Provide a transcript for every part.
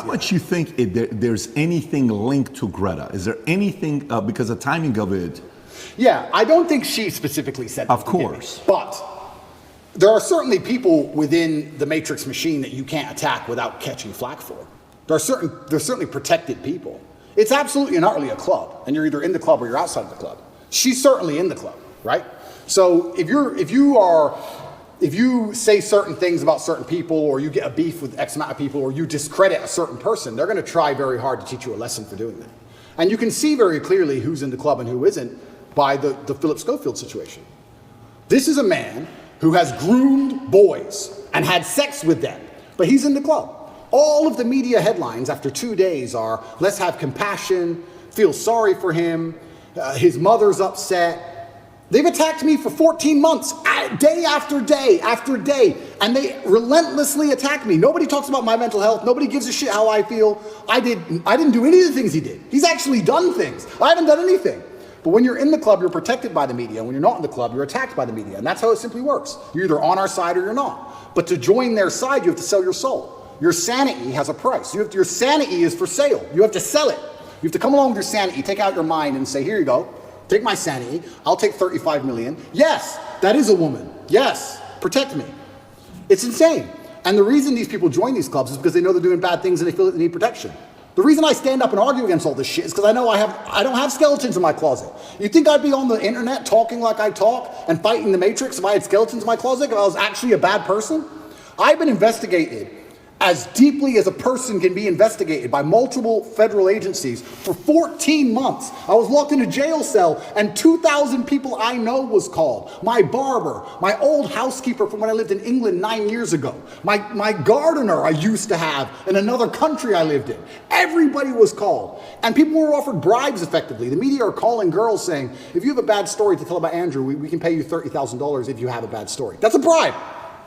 How much you think there's anything linked to Greta? Is there anything, because the timing of it? Yeah, I don't think she specifically said that. Of course. But there are certainly people within the Matrix machine that you can't attack without catching flack for. There's certainly protected people. It's absolutely and utterly a club, and you're either in the club or you're outside of the club. She's certainly in the club, right? So if you say certain things about certain people, or you get a beef with X amount of people, or you discredit a certain person, they're going to try very hard to teach you a lesson for doing that. And you can see very clearly who's in the club and who isn't by the Philip Schofield situation. This is a man who has groomed boys and had sex with them, but he's in the club. All of the media headlines after 2 days are, let's have compassion, feel sorry for him, his mother's upset. They've attacked me for 14 months, day after day after day, and they relentlessly attack me. Nobody talks about my mental health. Nobody gives a shit how I feel. I didn't do any of the things he did. He's actually done things. I haven't done anything. But when you're in the club, you're protected by the media. When you're not in the club, you're attacked by the media. And that's how it simply works. You're either on our side or you're not. But to join their side, you have to sell your soul. Your sanity has a price. Your sanity is for sale. You have to sell it. You have to come along with your sanity, take out your mind and say, here you go. Take my sanity. I'll take 35 million. Yes, that is a woman. Yes, protect me. It's insane. And the reason these people join these clubs is because they know they're doing bad things and they feel that they need protection. The reason I stand up and argue against all this shit is because I know I don't have skeletons in my closet. You think I'd be on the internet talking like I talk and fighting the Matrix if I had skeletons in my closet, if I was actually a bad person? I've been investigated as deeply as a person can be investigated by multiple federal agencies for 14 months. I was locked in a jail cell and 2,000 people I know was called. My barber, my old housekeeper from when I lived in England 9 years ago, my gardener I used to have in another country I lived in. Everybody was called. And people were offered bribes effectively. The media are calling girls saying, if you have a bad story to tell about Andrew, we can pay you $30,000 if you have a bad story. That's a bribe.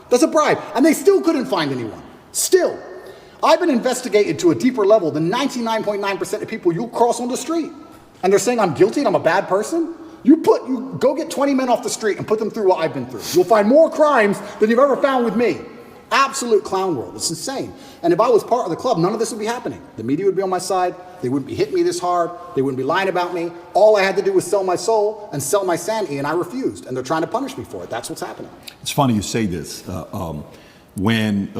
That's a bribe. And they still couldn't find anyone. Still, I've been investigated to a deeper level than 99.9% of people you'll cross on the street. And they're saying I'm guilty and I'm a bad person? You go get 20 men off the street and put them through what I've been through. You'll find more crimes than you've ever found with me. Absolute clown world. It's insane. And if I was part of the club, none of this would be happening. The media would be on my side. They wouldn't be hitting me this hard. They wouldn't be lying about me. All I had to do was sell my soul and sell my sanity, and I refused. And they're trying to punish me for it. That's what's happening. It's funny you say this. When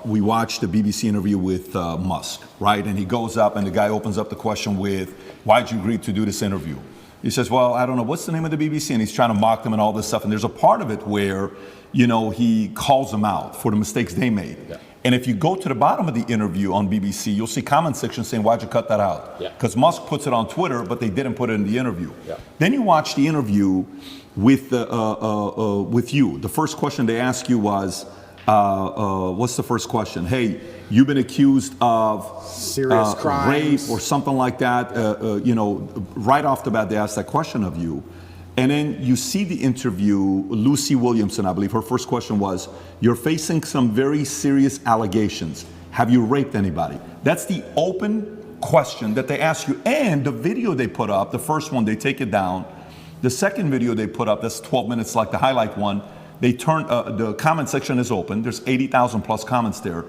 we watched the BBC interview with Musk, right? And he goes up and the guy opens up the question with, why'd you agree to do this interview? He says, well, I don't know, what's the name of the BBC? And he's trying to mock them and all this stuff. And there's a part of it where, you know, he calls them out for the mistakes they made. Yeah. And if you go to the bottom of the interview on BBC, you'll see comment section saying, why'd you cut that out? Because Musk puts it on Twitter, but they didn't put it in the interview. Yeah. Then you watch the interview with you. The first question they ask you was, what's the first question? Hey, you've been accused of serious crimes, rape or something like that. You know, right off the bat, they asked that question of you. And then you see the interview, Lucy Williamson, I believe, her first question was, you're facing some very serious allegations. Have you raped anybody? That's the open question that they ask you. And the video they put up, the first one, they take it down. The second video they put up, that's 12 minutes like the highlight one, they turn, the comment section is open. There's 80,000 plus comments there.